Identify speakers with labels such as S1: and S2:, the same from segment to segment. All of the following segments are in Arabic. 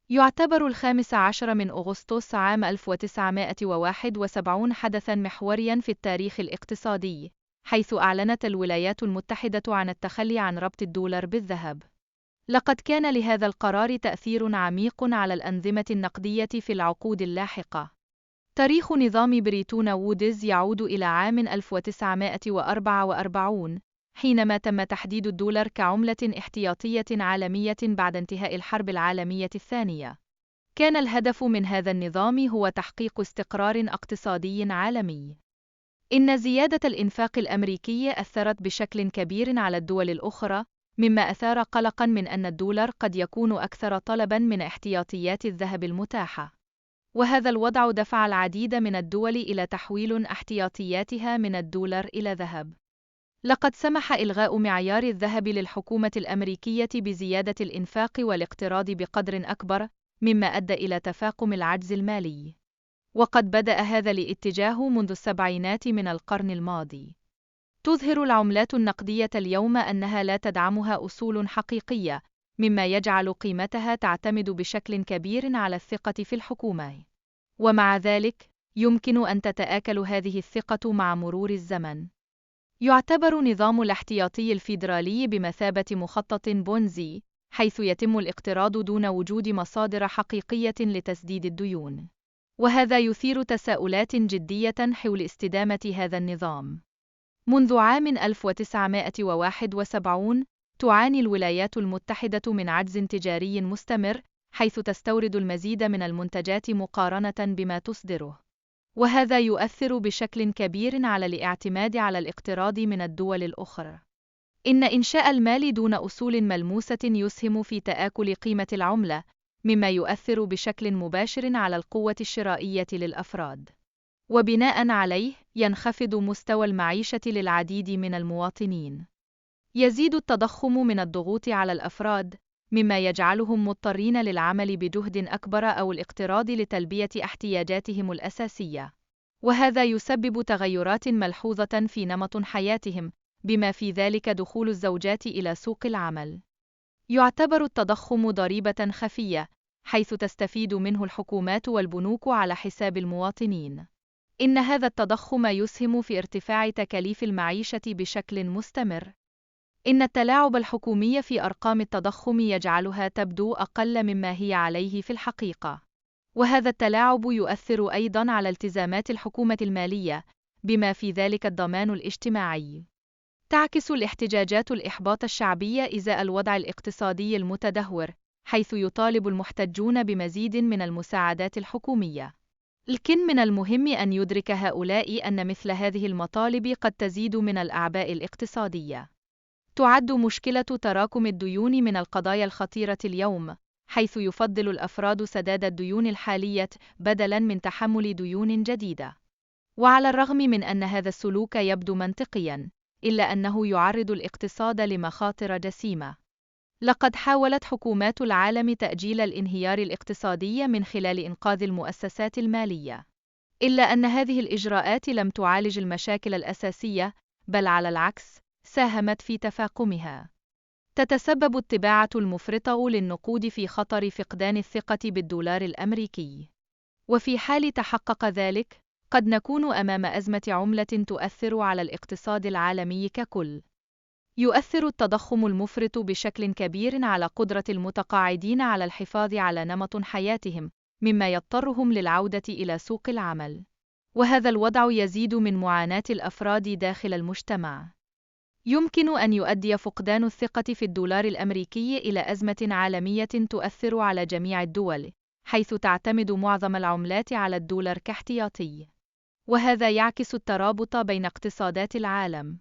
S1: يعتبر 15 من أغسطس عام 1971 حدثاً محورياً في التاريخ الاقتصادي، حيث أعلنت الولايات المتحدة عن التخلي عن ربط الدولار بالذهب. لقد كان لهذا القرار تأثير عميق على الأنظمة النقدية في العقود اللاحقة. تاريخ نظام بريتون وودز يعود إلى عام 1944 حينما تم تحديد الدولار كعملة احتياطية عالمية بعد انتهاء الحرب العالمية الثانية. كان الهدف من هذا النظام هو تحقيق استقرار اقتصادي عالمي. إن زيادة الإنفاق الأمريكي أثرت بشكل كبير على الدول الأخرى، مما أثار قلقاً من أن الدولار قد يكون أكثر طلباً من احتياطيات الذهب المتاحة. وهذا الوضع دفع العديد من الدول إلى تحويل احتياطياتها من الدولار إلى ذهب. لقد سمح إلغاء معيار الذهب للحكومة الأمريكية بزيادة الإنفاق والاقتراض بقدر أكبر، مما أدى إلى تفاقم العجز المالي. وقد بدأ هذا الاتجاه منذ السبعينات من القرن الماضي. تظهر العملات النقدية اليوم أنها لا تدعمها أصول حقيقية، مما يجعل قيمتها تعتمد بشكل كبير على الثقة في الحكومة. ومع ذلك، يمكن أن تتآكل هذه الثقة مع مرور الزمن. يعتبر نظام الاحتياطي الفيدرالي بمثابة مخطط بونزي، حيث يتم الاقتراض دون وجود مصادر حقيقية لتسديد الديون. وهذا يثير تساؤلات جدية حول استدامة هذا النظام. منذ عام 1971 تعاني الولايات المتحدة من عجز تجاري مستمر، حيث تستورد المزيد من المنتجات مقارنة بما تصدره. وهذا يؤثر بشكل كبير على الاعتماد على الاقتراض من الدول الأخرى. إن إنشاء المال دون أصول ملموسة يسهم في تآكل قيمة العملة، مما يؤثر بشكل مباشر على القوة الشرائية للأفراد. وبناء عليه، ينخفض مستوى المعيشة للعديد من المواطنين. يزيد التضخم من الضغوط على الأفراد، مما يجعلهم مضطرين للعمل بجهد أكبر أو الاقتراض لتلبية احتياجاتهم الأساسية. وهذا يسبب تغيرات ملحوظة في نمط حياتهم، بما في ذلك دخول الزوجات إلى سوق العمل. يعتبر التضخم ضريبة خفية، حيث تستفيد منه الحكومات والبنوك على حساب المواطنين. إن هذا التضخم يسهم في ارتفاع تكاليف المعيشة بشكل مستمر. إن التلاعب الحكومي في أرقام التضخم يجعلها تبدو أقل مما هي عليه في الحقيقة. وهذا التلاعب يؤثر أيضاً على التزامات الحكومة المالية، بما في ذلك الضمان الاجتماعي. تعكس الاحتجاجات الإحباط الشعبي إزاء الوضع الاقتصادي المتدهور، حيث يطالب المحتجون بمزيد من المساعدات الحكومية. لكن من المهم أن يدرك هؤلاء أن مثل هذه المطالب قد تزيد من الأعباء الاقتصادية. تعد مشكلة تراكم الديون من القضايا الخطيرة اليوم، حيث يفضل الأفراد سداد الديون الحالية بدلاً من تحمل ديون جديدة. وعلى الرغم من أن هذا السلوك يبدو منطقياً، إلا أنه يعرض الاقتصاد لمخاطر جسيمة. لقد حاولت حكومات العالم تأجيل الانهيار الاقتصادي من خلال إنقاذ المؤسسات المالية. إلا أن هذه الإجراءات لم تعالج المشاكل الأساسية، بل على العكس، ساهمت في تفاقمها. تتسبب الطباعة المفرطة للنقود في خطر فقدان الثقة بالدولار الأمريكي. وفي حال تحقق ذلك، قد نكون أمام أزمة عملة تؤثر على الاقتصاد العالمي ككل. يؤثر التضخم المفرط بشكل كبير على قدرة المتقاعدين على الحفاظ على نمط حياتهم، مما يضطرهم للعودة إلى سوق العمل. وهذا الوضع يزيد من معاناة الأفراد داخل المجتمع. يمكن أن يؤدي فقدان الثقة في الدولار الأمريكي إلى أزمة عالمية تؤثر على جميع الدول، حيث تعتمد معظم العملات على الدولار كاحتياطي. وهذا يعكس الترابط بين اقتصادات العالم.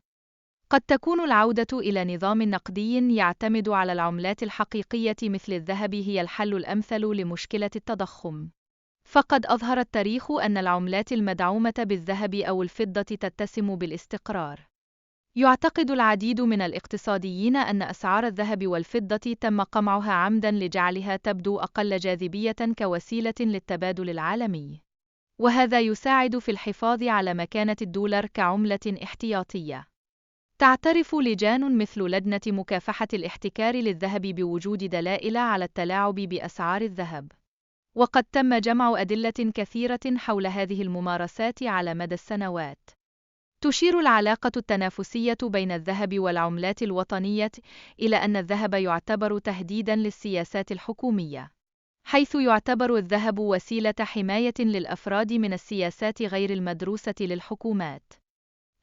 S1: قد تكون العودة إلى نظام نقدي يعتمد على العملات الحقيقية مثل الذهب هي الحل الأمثل لمشكلة التضخم. فقد أظهر التاريخ أن العملات المدعومة بالذهب أو الفضة تتسم بالاستقرار. يعتقد العديد من الاقتصاديين أن أسعار الذهب والفضة تم قمعها عمداً لجعلها تبدو أقل جاذبية كوسيلة للتبادل العالمي. وهذا يساعد في الحفاظ على مكانة الدولار كعملة احتياطية. تعترف لجان مثل لجنة مكافحة الاحتكار للذهب بوجود دلائل على التلاعب بأسعار الذهب. وقد تم جمع أدلة كثيرة حول هذه الممارسات على مدى السنوات. تشير العلاقة التنافسية بين الذهب والعملات الوطنية إلى أن الذهب يعتبر تهديداً للسياسات الحكومية، حيث يعتبر الذهب وسيلة حماية للأفراد من السياسات غير المدروسة للحكومات.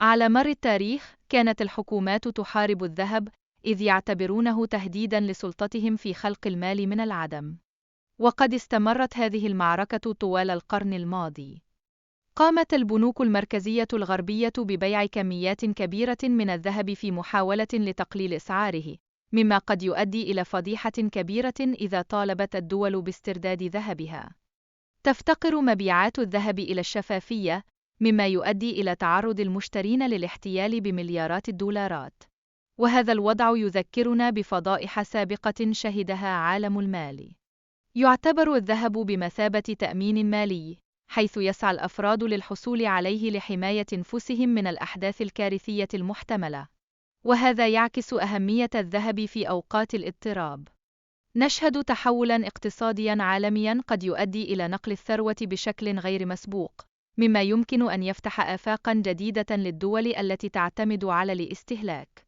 S1: على مر التاريخ، كانت الحكومات تحارب الذهب إذ يعتبرونه تهديداً لسلطتهم في خلق المال من العدم. وقد استمرت هذه المعركة طوال القرن الماضي. قامت البنوك المركزية الغربية ببيع كميات كبيرة من الذهب في محاولة لتقليل أسعاره، مما قد يؤدي إلى فضيحة كبيرة إذا طالبت الدول باسترداد ذهبها. تفتقر مبيعات الذهب إلى الشفافية، مما يؤدي إلى تعرض المشترين للاحتيال بمليارات الدولارات. وهذا الوضع يذكرنا بفضائح سابقة شهدها عالم المال. يعتبر الذهب بمثابة تأمين مالي، حيث يسعى الأفراد للحصول عليه لحماية أنفسهم من الأحداث الكارثية المحتملة. وهذا يعكس أهمية الذهب في أوقات الاضطراب. نشهد تحولاً اقتصادياً عالمياً قد يؤدي إلى نقل الثروة بشكل غير مسبوق، مما يمكن أن يفتح آفاقاً جديدة للدول التي تعتمد على الاستهلاك.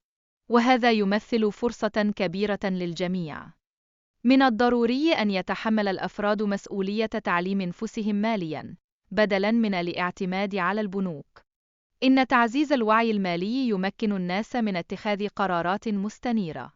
S1: وهذا يمثل فرصة كبيرة للجميع. من الضروري أن يتحمل الأفراد مسؤولية تعليم أنفسهم مالياً، بدلاً من الاعتماد على البنوك. إن تعزيز الوعي المالي يمكن الناس من اتخاذ قرارات مستنيرة.